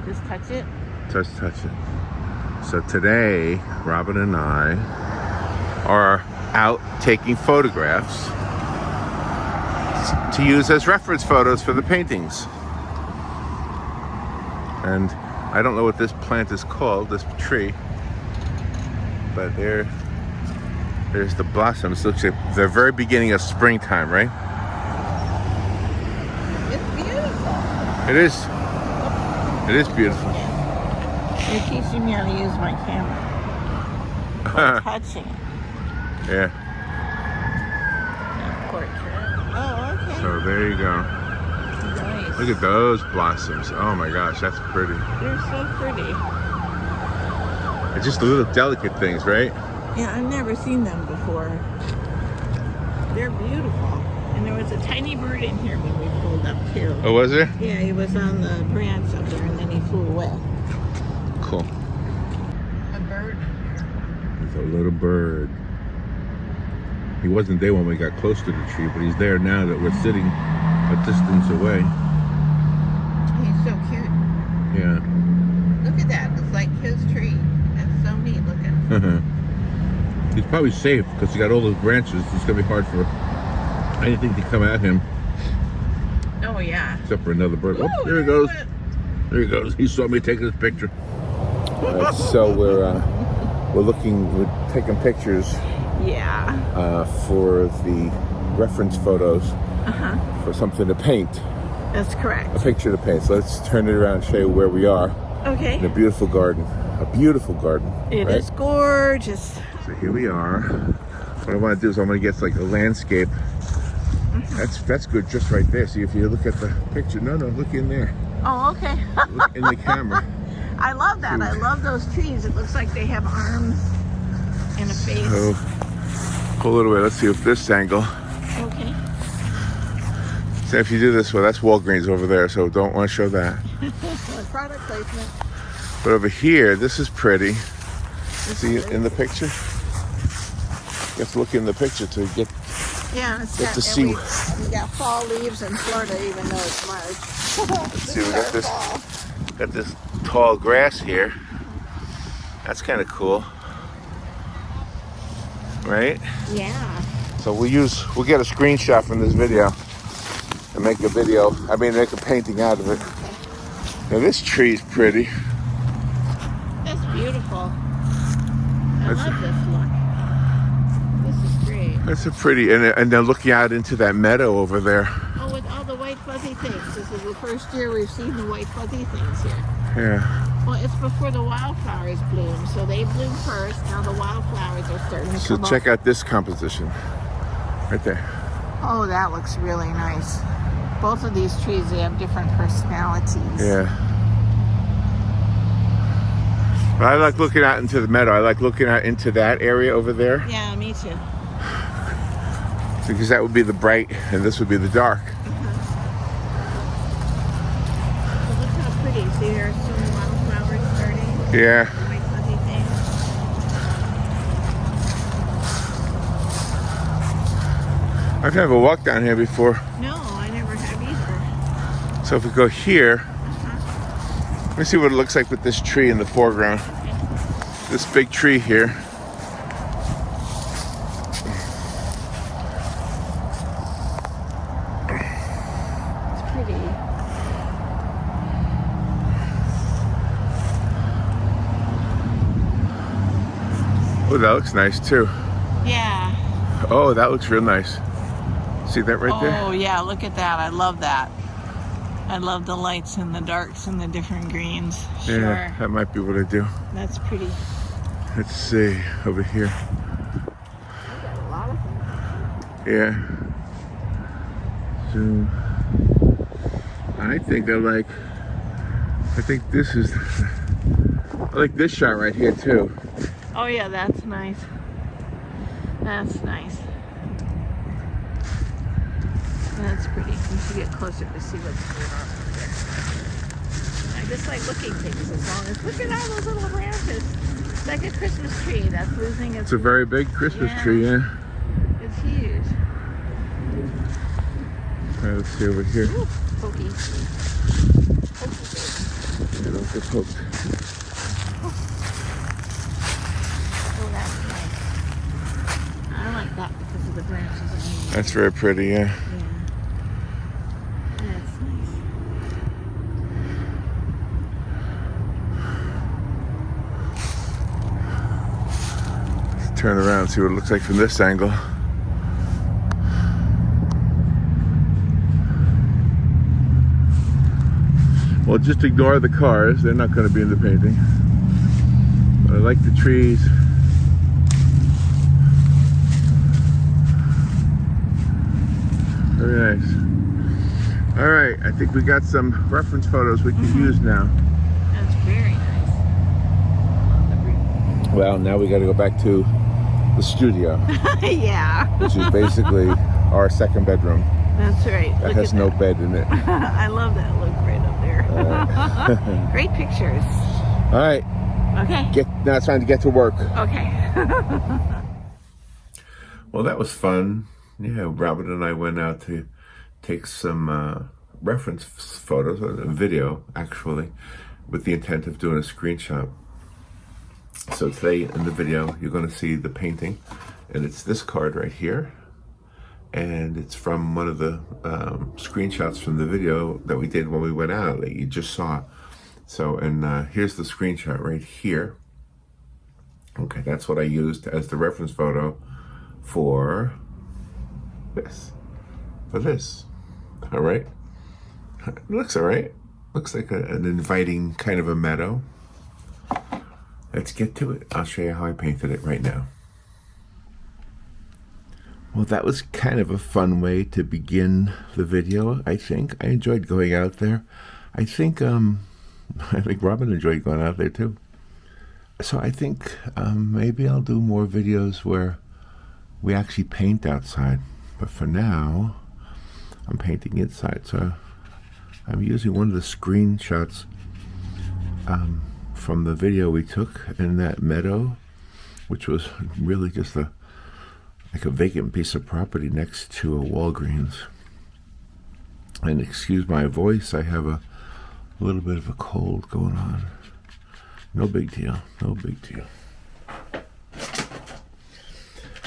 Just touch it? Touch it. So today, Robin and I are out taking photographs to use as reference photos for the paintings. And I don't know what this plant is called, this tree, but there's the blossoms. Looks like the very beginning of springtime, right? It's beautiful. It is. It is beautiful. You're teaching me how to use my camera. By touching it. Yeah. Portrait. Oh, okay. So there you go. Nice. Look at those blossoms. Oh my gosh, that's pretty. They're so pretty. It's just the little delicate things, right? Yeah, I've never seen them before. They're beautiful. And there was a tiny bird in here when we pulled up too. Oh, was there? Yeah, he was on the branch up there and then he flew away. Cool. A bird. It's a little bird. He wasn't there when we got close to the tree, but he's there now that we're sitting a distance away. He's so cute. Yeah. Look at that. It's like his tree. That's so neat looking. He's probably safe because he got all those branches. It's going to be hard for anything to come at him. Oh, yeah. Except for another bird. Ooh, Oh, there he goes. There he goes. He saw me taking his picture. So we're taking pictures. Yeah. For the reference photos for something to paint. That's correct. A picture to paint. So let's turn it around and show you where we are. Okay. In a beautiful garden. A beautiful garden. It is gorgeous. So here we are. What I want to do is I'm going to get like a landscape. That's good just right there. See, if you look at the picture. No, look in there. Oh, okay. Look in the camera. I love that. I love those trees. It looks like they have arms and a face. So, pull it away. Let's see if this angle. Okay. So if you do this, well, that's Walgreens over there, so don't want to show that. Product placement. But over here, this is pretty. See it in the picture? You have to look in the picture to get to see. We got fall leaves in Florida, even though it's March. Let's see, we got this tall grass here. That's kind of cool, right? Yeah. So we'll get a screenshot from this video and make a painting out of it. Now this tree's pretty. That's beautiful. I love this look. This is great. That's a pretty, and then looking out into that meadow over there. Oh, with all the white fuzzy things. This is the first year we've seen the white fuzzy things here. Yeah. Well, it's before the wildflowers bloom, so they bloom first. Now the wildflowers are starting to come up. So check out this composition, right there. Oh, that looks really nice. Both of these trees, they have different personalities. Yeah. But I like looking out into the meadow. I like looking out into that area over there. Yeah, me too. Because that would be the bright and this would be the dark. So look how pretty. See, there's some wildflowers starting. Yeah. White fuzzy things. I've never walked down here before. No, I never have either. So if we go here, let me see what it looks like with this tree in the foreground. This big tree here. It's pretty. Oh, that looks nice too. Yeah. Oh, that looks real nice. See that right there? Oh, yeah, look at that. I love that. I love the lights and the darks and the different greens. Sure. Yeah, that might be what I do. That's pretty. Let's see, over here. We got a lot of things. Yeah. So, I think this is, I like this shot right here too. Oh, yeah, that's nice. That's nice. That's pretty. We should get closer to see what's going on over there. I just like looking things as long as, look at all those little branches. It's like a Christmas tree that's losing its... It's a very big Christmas tree, yeah. It's huge. All right, let's see over here. Ooh, pokey. You know. They're poked. Oh, that's nice. I like that because of the branches. That's very pretty, yeah. Yeah. That's nice. Let's turn around and see what it looks like from this angle. Well, just ignore the cars. They're not going to be in the painting. But I like the trees. Very nice. All right, I think we got some reference photos we can use now. That's very nice. Well, now we got to go back to the studio, Yeah. which is basically our second bedroom. That's right. That Look has at no that. bed in it. I love that look right up there. Great pictures. All right, Okay. now it's time to get to work. Okay. Well, that was fun. Yeah, Robin and I went out to take some reference photos, a video actually, with the intent of doing a screenshot. So today in the video, you're going to see the painting, and it's this card right here. And it's from one of the screenshots from the video that we did when we went out that you just saw. So, and here's the screenshot right here. Okay, that's what I used as the reference photo for this. All right. It looks all right. Looks like an inviting kind of a meadow. Let's get to it. I'll show you how I painted it right now. Well, that was kind of a fun way to begin the video, I think. I enjoyed going out there. I think Robin enjoyed going out there too. So I think maybe I'll do more videos where we actually paint outside. But for now, I'm painting inside. So I'm using one of the screenshots from the video we took in that meadow, which was really just like a vacant piece of property next to a Walgreens. And excuse my voice, I have a little bit of a cold going on. No big deal, no big deal.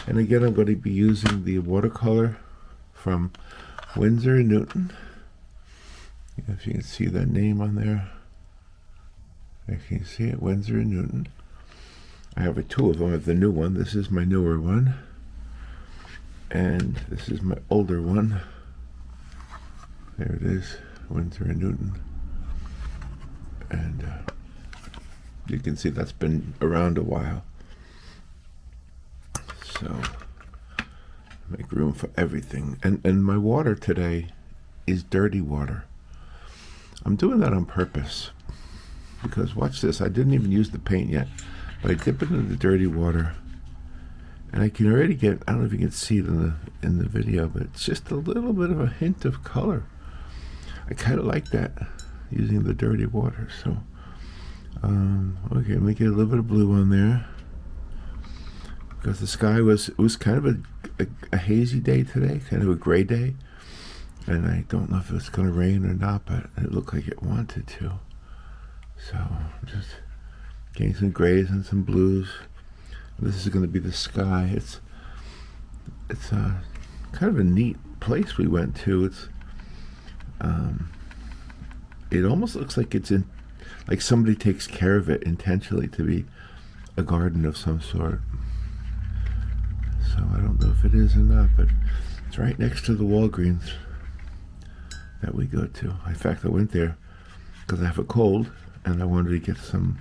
And again, I'm going to be using the watercolor from Winsor & Newton. If you can see that name on there. There, can you see it? Winsor & Newton. I have two of them. I have the new one. This is my newer one. And this is my older one. There it is, Winsor & Newton. And you can see that's been around a while. So, make room for everything. And my water today is dirty water. I'm doing that on purpose. Because watch this, I didn't even use the paint yet. But I dip it in the dirty water. And I can already get, I don't know if you can see it in the video, but it's just a little bit of a hint of color. I kind of like that, using the dirty water. So, okay, let me get a little bit of blue on there. Because the sky was kind of a hazy day today, kind of a gray day. And I don't know if it's going to rain or not, but it looked like it wanted to. So, just getting some grays and some blues. This is going to be the sky. It's kind of a neat place we went to. It almost looks like like somebody takes care of it intentionally to be a garden of some sort. So I don't know if it is or not, but it's right next to the Walgreens that we go to. In fact, I went there because I have a cold and I wanted to get some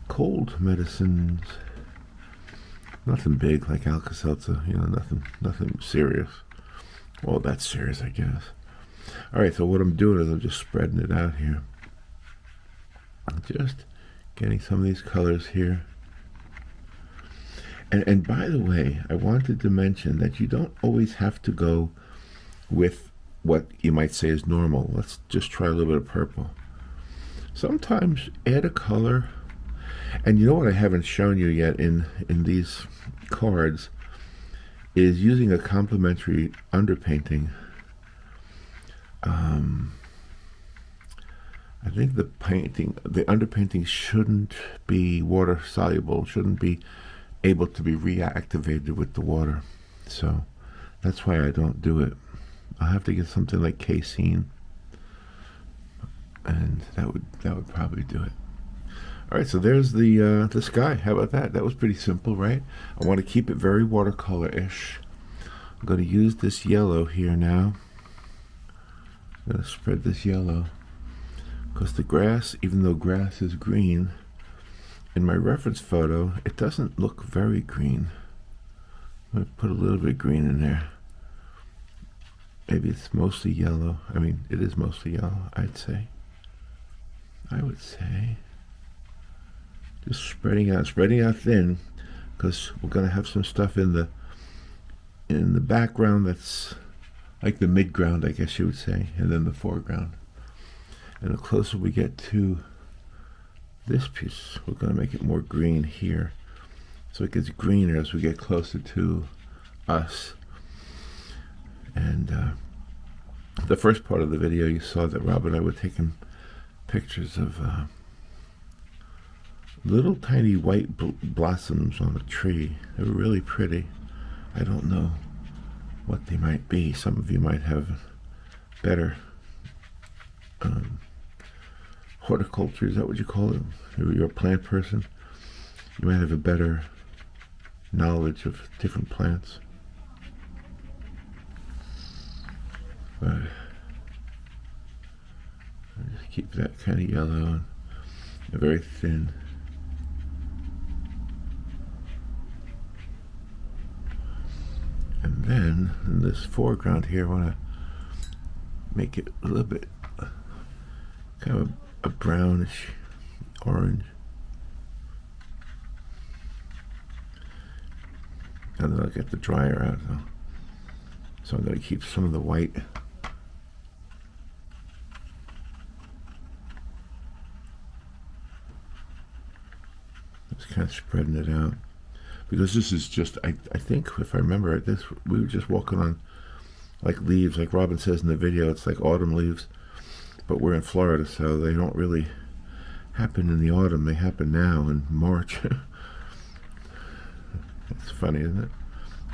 cold medicines. Nothing big like Alka-Seltzer, nothing serious. Well, that's serious, I guess. All right, so what I'm doing is I'm just spreading it out here. I'm just getting some of these colors here. And by the way, I wanted to mention that you don't always have to go with what you might say is normal. Let's just try a little bit of purple. Sometimes add a color. And you know what I haven't shown you yet in these cards is using a complementary underpainting. I I think the underpainting shouldn't be water soluble, shouldn't be able to be reactivated with the water. So that's why I don't do it. I'll have to get something like casein, and that would probably do it. All right, so there's the sky. How about that? That was pretty simple, right? I want to keep it very watercolor-ish. I'm going to use this yellow here now. I'm going to spread this yellow, because the grass, even though grass is green, in my reference photo, it doesn't look very green. I'm going to put a little bit of green in there. Maybe it's mostly yellow. I mean, it is mostly yellow, I'd say. I would say. Just spreading out thin, because we're going to have some stuff in the background that's like the midground, I guess you would say, and then the foreground. And the closer we get to this piece, we're going to make it more green here. So it gets greener as we get closer to us. And the first part of the video, you saw that Rob and I were taking pictures of little tiny white blossoms on a tree. They were really pretty. I don't know what they might be. Some of you might have better horticulture, is that what you call it? You're a plant person. You might have a better knowledge of different plants. But I just keep that kind of yellow and very thin. And then in this foreground here, I want to make it a little bit kind of a brownish orange. And then I'll get the dryer out though. So I'm going to keep some of the white. Just kind of spreading it out. Because this is just, I think, if I remember right, we were just walking on like leaves, like Robin says in the video, it's like autumn leaves. But we're in Florida, so they don't really happen in the autumn. They happen now in March. It's funny, isn't it?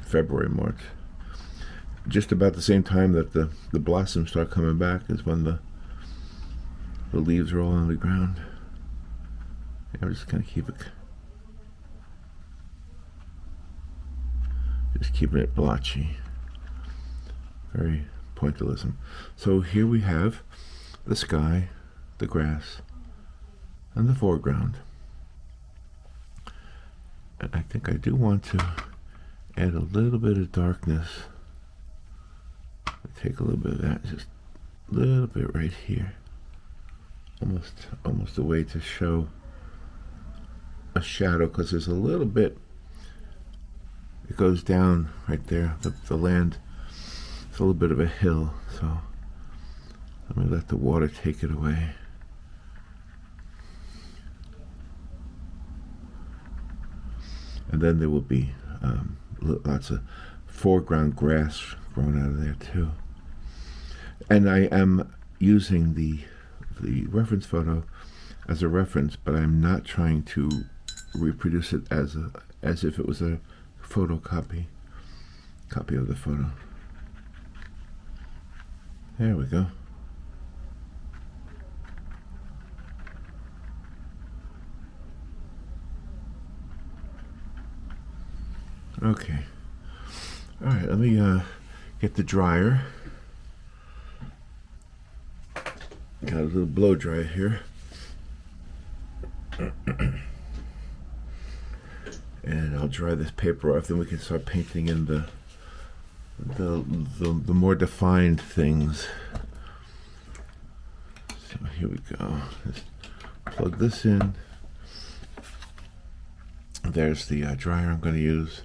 February, March. Just about the same time that the blossoms start coming back is when the leaves are all on the ground. Yeah, we're just gonna keep it, just keeping it blotchy. Very pointillism. So here we have the sky, the grass, and the foreground. And I think I do want to add a little bit of darkness. Take a little bit of that, just a little bit right here. Almost a way to show a shadow, because there's a little bit, it goes down right there, the land. It's a little bit of a hill, so let me let the water take it away. And then there will be lots of foreground grass growing out of there too. And I am using the reference photo as a reference, but I'm not trying to reproduce it as if it was a copy of the photo. There we go. Okay. All right, let me get the dryer. Got a little blow dryer here. And I'll dry this paper off, then we can start painting in the more defined things. So here we go. Just plug this in. There's the dryer I'm going to use.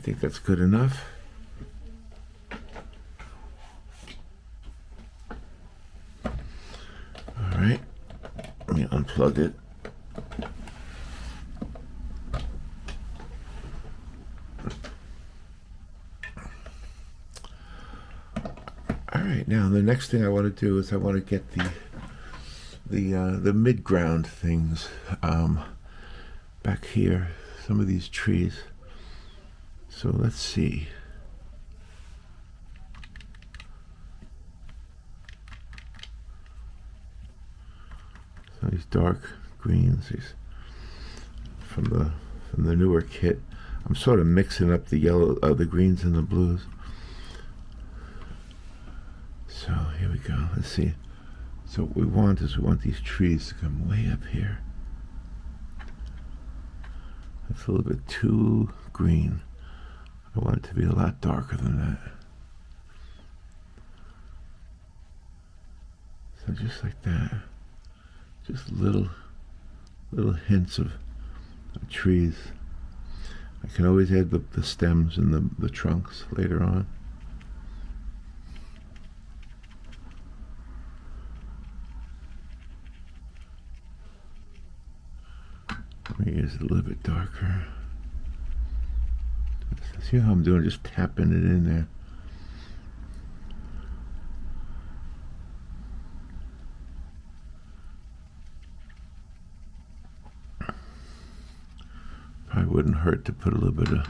think that's good enough. All right, let me unplug it. All right, now the next thing I want to do is I want to get the mid-ground things back here, some of these trees. So let's see. So these dark greens, these from the newer kit. I'm sort of mixing up the yellow, the greens and the blues. So here we go. Let's see. So what we want is we want these trees to come way up here. That's a little bit too green. I want it to be a lot darker than that. So just like that. Just little hints of trees. I can always add the stems and the trunks later on. Let me use it a little bit darker. See how I'm doing, just tapping it in there. Probably wouldn't hurt to put a little bit of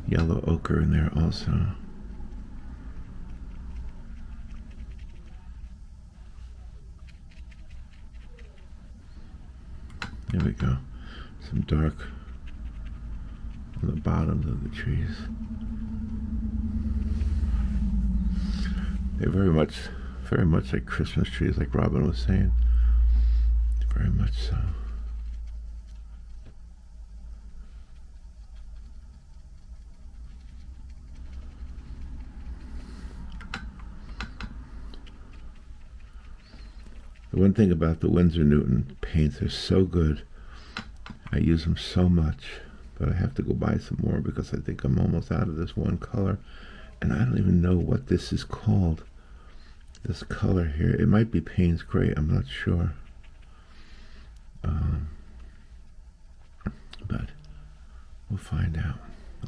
yellow ochre in there also. There we go. Some dark on the bottoms of the trees. They're very much like Christmas trees, like Robin was saying. Very much so. The one thing about the Winsor Newton paints, they're so good. I use them so much, but I have to go buy some more because I think I'm almost out of this one color. And I don't even know what this is called. This color here. It might be Payne's Gray, I'm not sure. But we'll find out.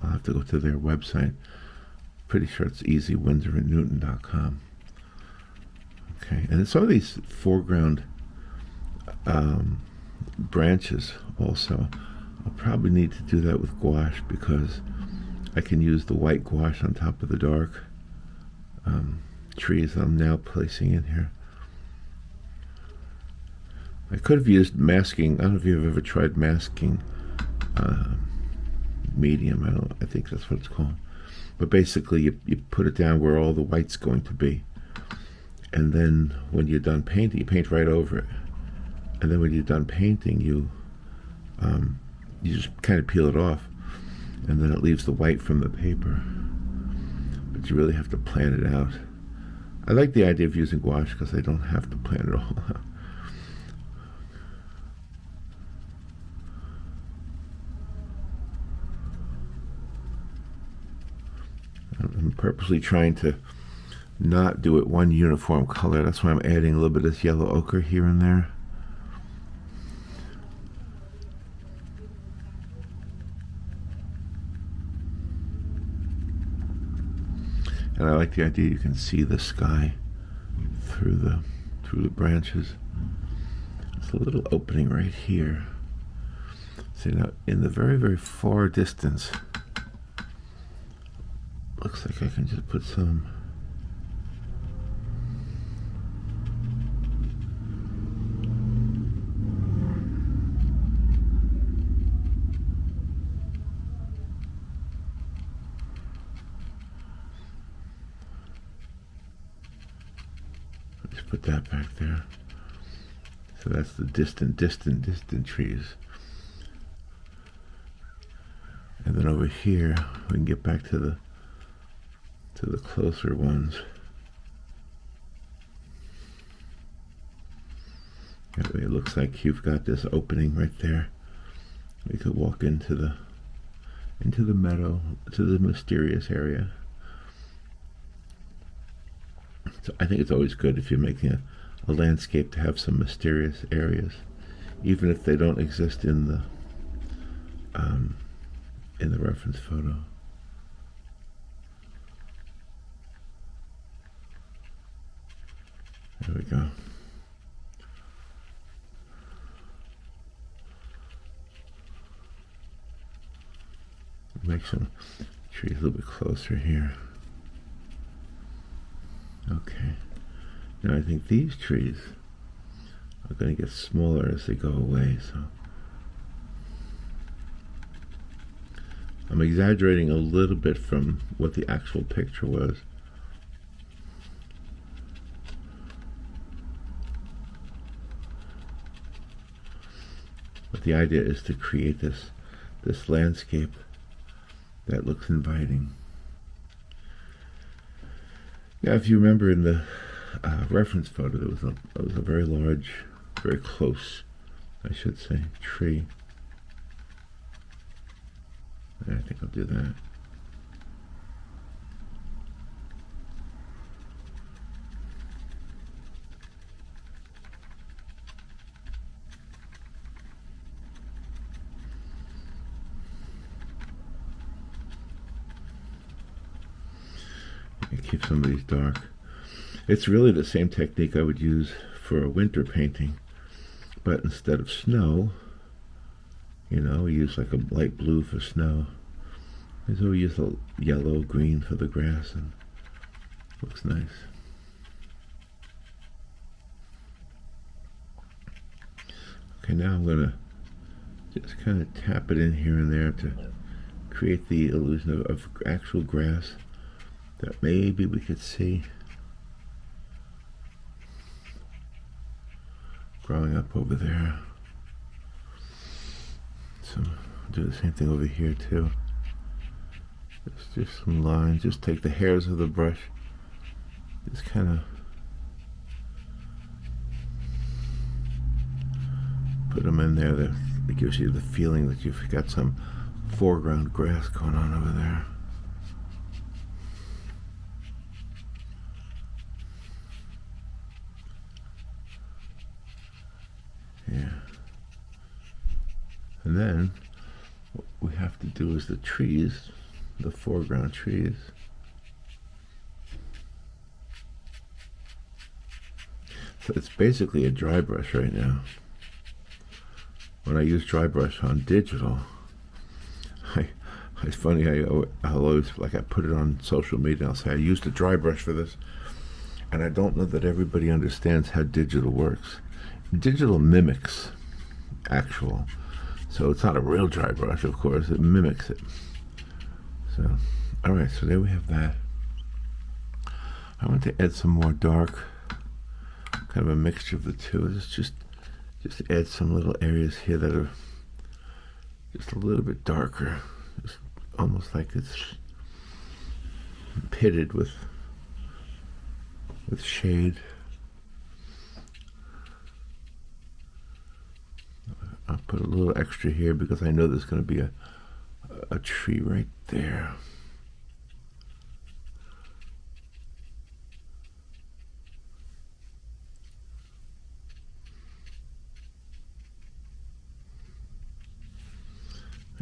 I'll have to go to their website. Pretty sure it's easywindsorandnewton.com. Okay, and some of these foreground branches also, I'll probably need to do that with gouache because I can use the white gouache on top of the dark trees that I'm now placing in here. I could have used masking. I don't know if you've ever tried masking medium. I think that's what it's called. But basically you put it down where all the white's going to be. And then when you're done painting, you paint right over it. And then when you're done painting, you just kind of peel it off. And then it leaves the white from the paper. But you really have to plan it out. I like the idea of using gouache because I don't have to plan it all out. I'm purposely trying to not do it one uniform color. That's why I'm adding a little bit of this yellow ochre here and there. And I like the idea you can see the sky through the branches. There's a little opening right here. See, now in the very, very far distance, looks like I can just put some put that back there. So that's the distant trees. And then over here we can get back to the closer ones. That way it looks like you've got this opening right there. We could walk into into the meadow, to the mysterious area. So I think it's always good if you're making a landscape to have some mysterious areas, even if they don't exist in the reference photo. There we go. Make some trees a little bit closer here. Okay. Now I think these trees are going to get smaller as they go away, so I'm exaggerating a little bit from what the actual picture was. But the idea is to create this landscape that looks inviting. Now, if you remember in the reference photo, there was a very large, very close, I should say, tree. And I think I'll do that. Keep some of these dark. It's really the same technique I would use for a winter painting, but instead of snow, we use like a light blue for snow. And so we use a yellow, green for the grass, and it looks nice. Okay, now I'm gonna just kind of tap it in here and there to create the illusion of actual grass that maybe we could see growing up over there. So do the same thing over here too. Just some lines. Just take the hairs of the brush. Just kind of put them in there. That gives you the feeling that you've got some foreground grass going on over there. Yeah. And then what we have to do is the trees, the foreground trees. So it's basically a dry brush right now. When I use dry brush on digital, it's funny, I'll always, like, I put it on social media, I'll say I used a dry brush for this, and I don't know that everybody understands how digital works. Digital mimics actual, so it's not a real dry brush, of course, it mimics it. So, alright, so there we have that. I want to add some more dark, kind of a mixture of the two. It's just add some little areas here that are just a little bit darker. It's almost like it's pitted with shade. I'll put a little extra here because I know there's going to be a tree right there.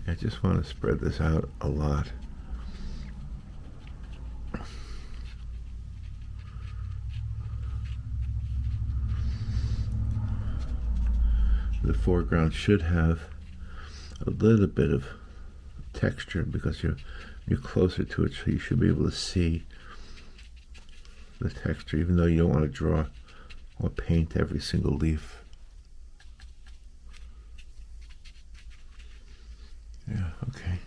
I just want to spread this out a lot. The foreground should have a little bit of texture because you're closer to it, so you should be able to see the texture, even though you don't want to draw or paint every single leaf. Yeah, okay.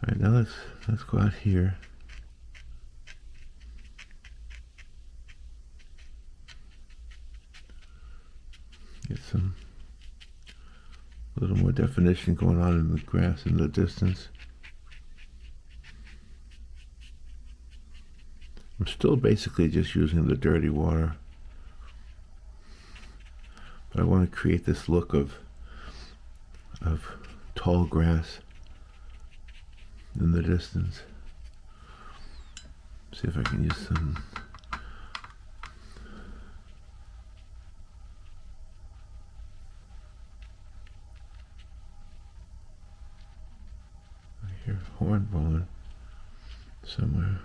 All right, now let's go out here. Get some a little more definition going on in the grass in the distance. I'm still basically just using the dirty water, but I want to create this look of tall grass in the distance. See if I can use some. I hear a horn blowing somewhere.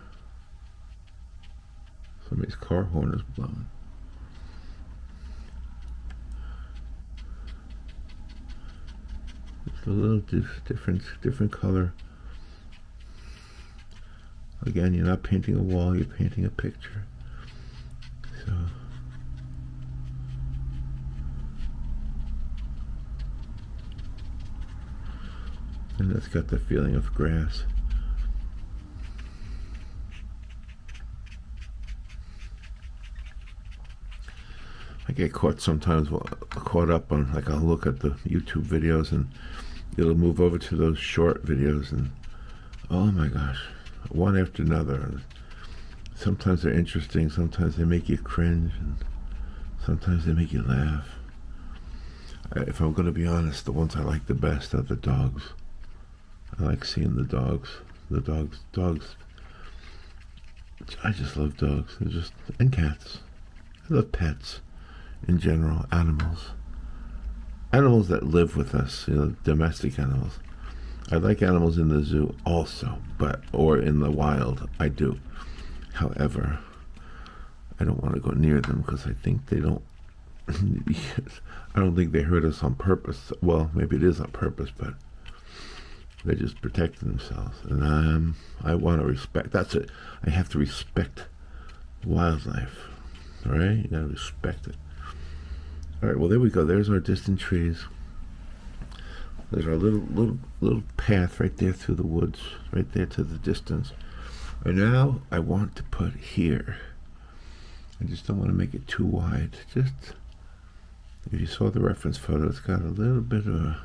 Somebody's car horn is blowing. It's a little different color. Again, you're not painting a wall, you're painting a picture. So and that's got the feeling of grass. I get caught sometimes, caught up on, like, I'll look at the YouTube videos and it'll move over to those short videos and oh my gosh, one after another. Sometimes they're interesting, sometimes they make you cringe, and sometimes they make you laugh. If I'm going to be honest, the ones I like the best are the dogs. I like seeing the dogs. Dogs. I just love dogs. They're just, and cats. I love pets in general, animals. Animals that live with us, domestic animals. I like animals in the zoo also, or in the wild, I do. However, I don't want to go near them because I think they don't, I don't think they hurt us on purpose. Well, maybe it is on purpose, but they're just protecting themselves. And I want to respect, that's it. I have to respect wildlife, all right? You gotta respect it. All right, well, there we go. There's our distant trees. There's our little path right there through the woods, right there to the distance. And now I want to put here. I just don't want to make it too wide. Just, if you saw the reference photo, it's got a little bit of a,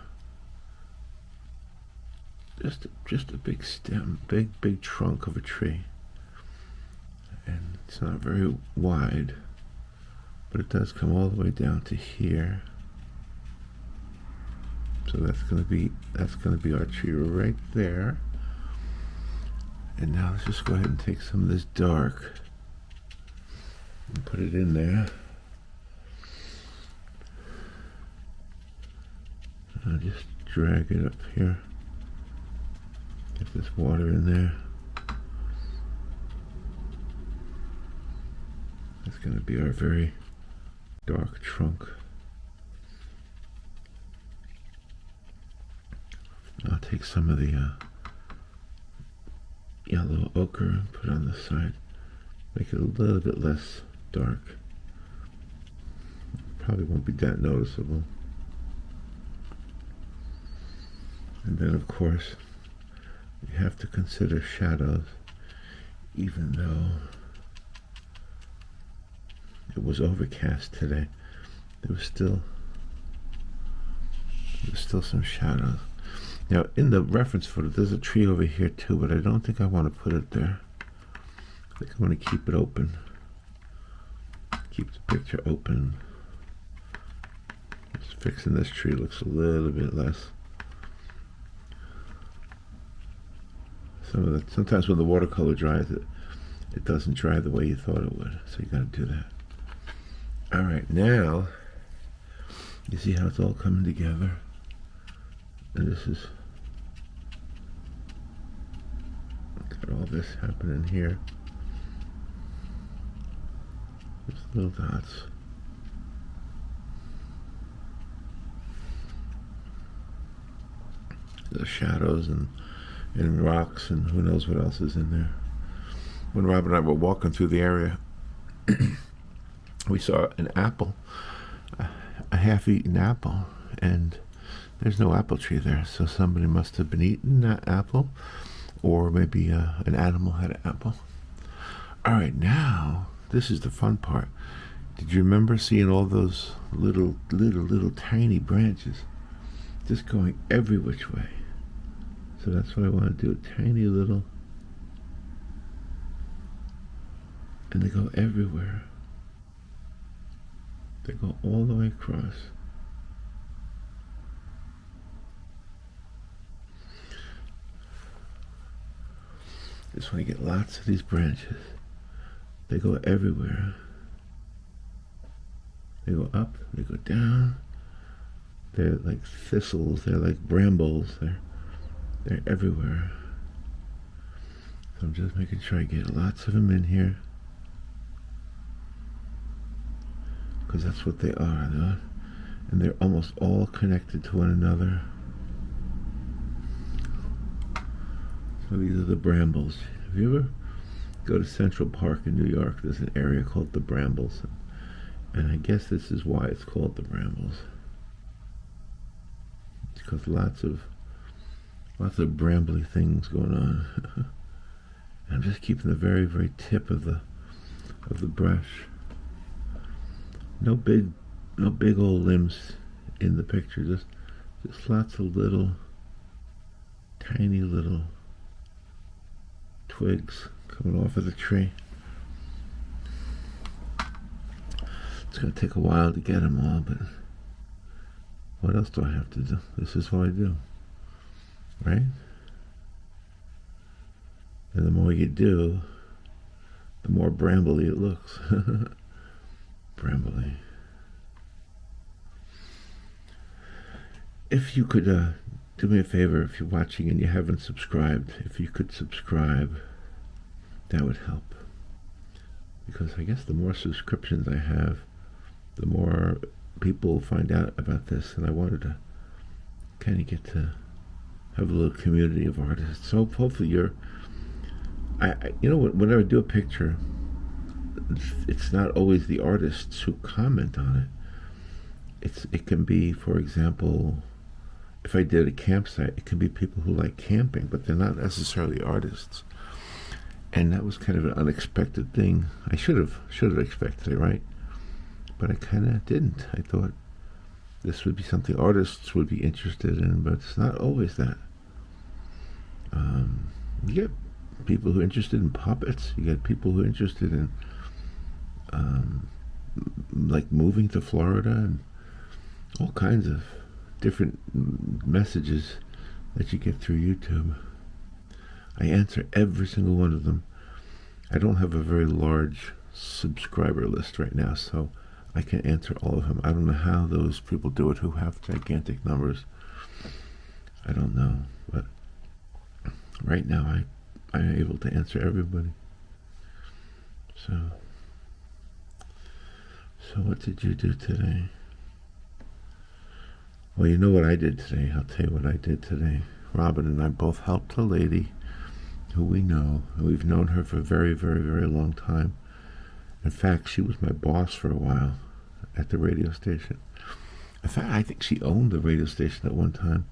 just a big stem, big trunk of a tree. And it's not very wide, but it does come all the way down to here. So that's gonna be our tree right there. And now let's just go ahead and take some of this dark and put it in there. I'll just drag it up here. Get this water in there. That's gonna be our very dark trunk. I'll take some of the yellow ochre and put it on the side. Make it a little bit less dark. Probably won't be that noticeable. And then, of course, you have to consider shadows, even though it was overcast today. There was still some shadows. Now, in the reference photo, there's a tree over here too, but I don't think I want to put it there. I think I want to keep it open. Keep the picture open. Just fixing this tree looks a little bit less. Sometimes when the watercolor dries, it doesn't dry the way you thought it would. So you got to do that. All right, now you see how it's all coming together. And this is got all this happening here. Just little dots. The shadows and rocks and who knows what else is in there. When Rob and I were walking through the area, we saw an apple, a half-eaten apple, and there's no apple tree there, so somebody must have been eating that apple, or maybe an animal had an apple. All right, now this is the fun part. Did you remember seeing all those little tiny branches just going every which way? So that's what I want to do, tiny little, and they go everywhere. They go all the way across. Just want to get lots of these branches. They go everywhere. They go up, they go down. They're like thistles, they're like brambles, they're everywhere. So I'm just making sure I get lots of them in here. Because that's what they are. And they're almost all connected to one another. So these are the brambles. Have you ever go to Central Park in New York? There's an area called the Brambles. And I guess this is why it's called the Brambles. It's because lots of brambly things going on. And I'm just keeping the very, very tip of the brush. No big old limbs in the picture. Just lots of little, tiny little twigs coming off of the tree. It's going to take a while to get them all, but what else do I have to do? This is what I do, right? And the more you do, the more brambly it looks. Brambly. If you could do me a favor, if you're watching and you haven't subscribed, if you could subscribe, that would help. Because I guess the more subscriptions I have, the more people find out about this, and I wanted to kind of get to have a little community of artists. So hopefully whenever I do a picture, it's not always the artists who comment on it. It can be, for example, if I did a campsite, it can be people who like camping, but they're not necessarily artists. And that was kind of an unexpected thing. I should have expected it, right? But I kind of didn't. I thought this would be something artists would be interested in, but it's not always that. You get people who are interested in puppets. You get people who are interested in like moving to Florida and all kinds of different messages that you get through YouTube. I answer every single one of them. I don't have a very large subscriber list right now, so I can't answer all of them. I don't know how those people do it who have gigantic numbers. I don't know, but right now I'm able to answer everybody. So what did you do today? Well, you know what I did today. I'll tell you what I did today. Robin and I both helped a lady who we know, and we've known her for a very, very, very long time. In fact, she was my boss for a while at the radio station. In fact, I think she owned the radio station at one time.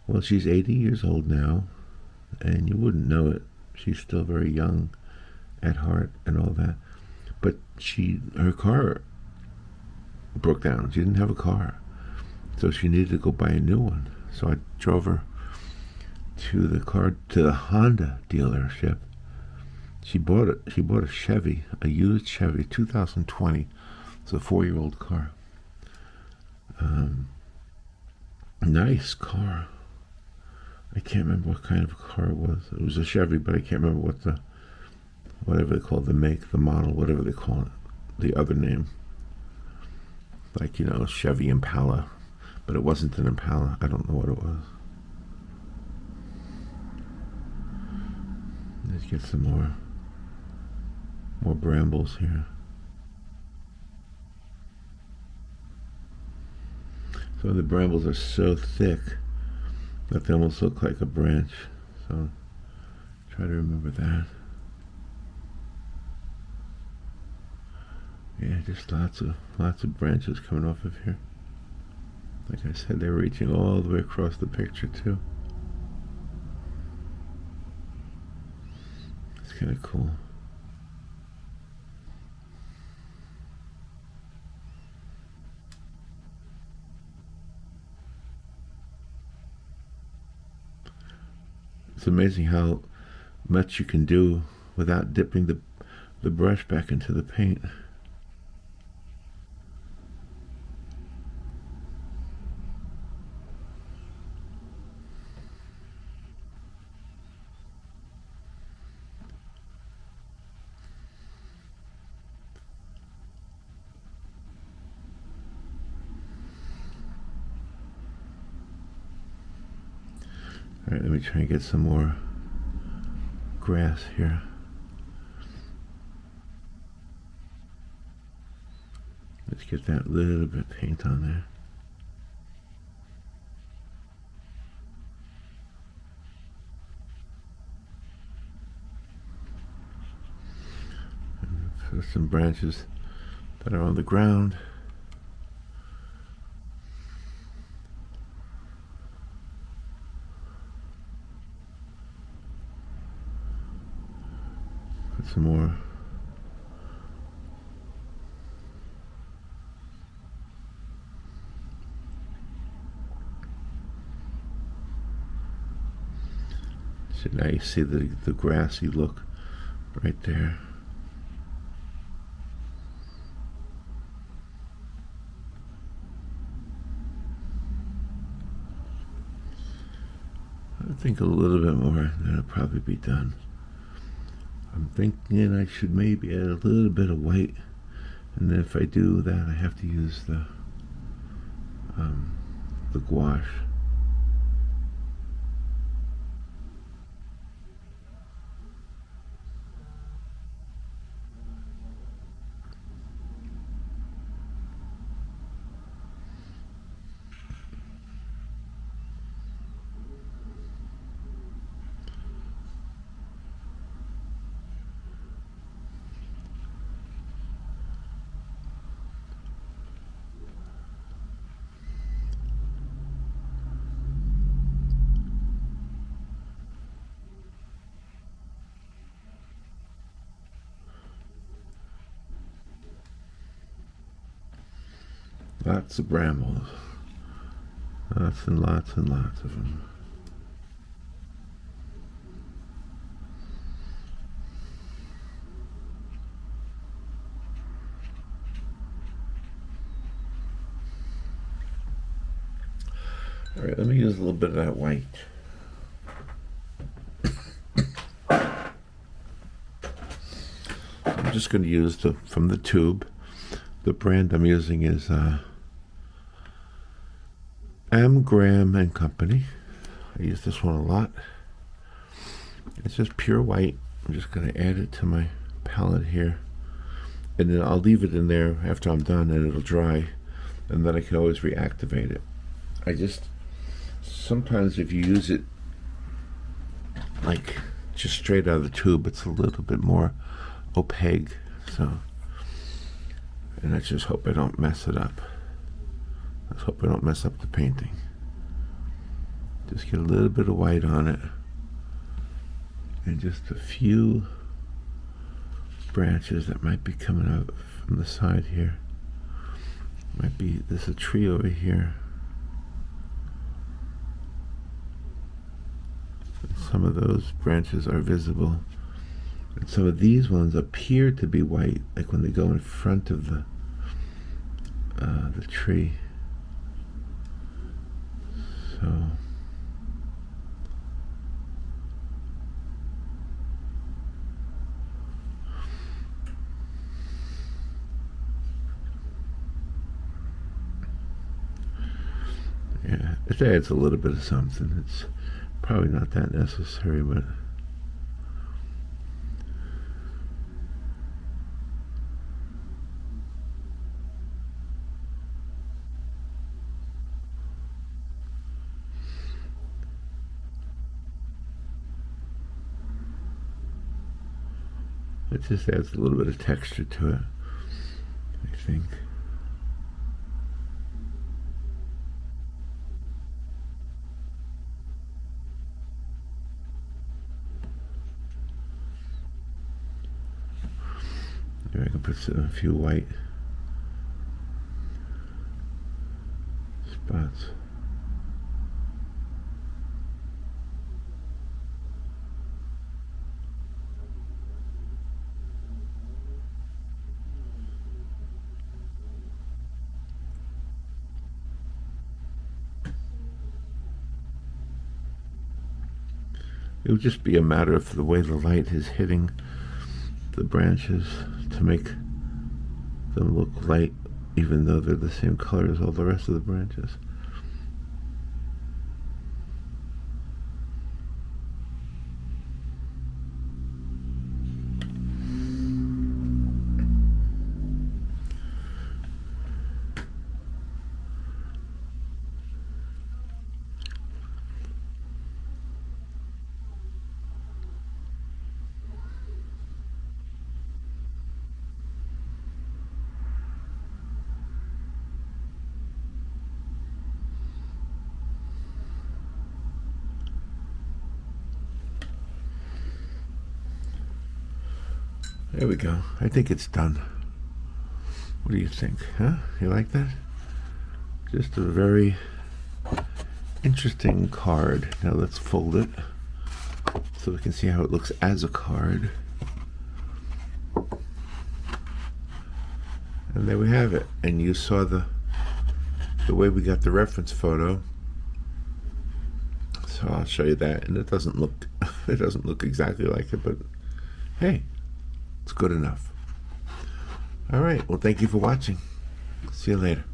Well, she's 80 years old now, and you wouldn't know it. She's still very young at heart and all that. But her car broke down. She didn't have a car, so she needed to go buy a new one. So I drove her to the Honda dealership. She bought a Chevy, a used Chevy, 2020. It's a 4-year-old car. Nice car. I can't remember what kind of a car it was. It was a Chevy, but I can't remember whatever they call the make, the model, whatever they call it, the other name. Like, Chevy Impala, but it wasn't an Impala. I don't know what it was. Let's get some more brambles here. So the brambles are so thick that they almost look like a branch. So try to remember that. Yeah, just lots of branches coming off of here. Like I said, they're reaching all the way across the picture too. It's kind of cool. It's amazing how much you can do without dipping the brush back into the paint. Alright, let me try and get some more grass here. Let's get that little bit of paint on there. And some branches that are on the ground. Put some more. So now you see the grassy look right there. I think a little bit more, that'll probably be done. I'm thinking I should maybe add a little bit of white, and then if I do that, I have to use the gouache. Lots of brambles. Lots and lots and lots of them. All right, let me use a little bit of that white. I'm just going to use from the tube. The brand I'm using is M. Graham and Company. I use this one a lot. It's just pure white. I'm just going to add it to my palette here, and then I'll leave it in there after I'm done, and it'll dry, and then I can always reactivate it. I just sometimes if you use it like just straight out of the tube, it's a little bit more opaque. So, and I just hope I don't mess it up. Let's hope I don't mess up the painting. Just get a little bit of white on it, and just a few branches that might be coming out from the side here. Might be, there's a tree over here. And some of those branches are visible. And some of these ones appear to be white, like when they go in front of the tree. So yeah, it adds a little bit of something. It's probably not that necessary, but it just adds a little bit of texture to it, I think. Maybe I can put a few white spots. It would just be a matter of the way the light is hitting the branches to make them look light, even though they're the same color as all the rest of the branches. There we go. I think it's done. What do you think? Huh? You like that? Just a very interesting card. Now let's fold it so we can see how it looks as a card. And there we have it. And you saw the way we got the reference photo. So I'll show you that. And it doesn't look exactly like it, but hey, it's good enough. All right. Well, thank you for watching. See you later.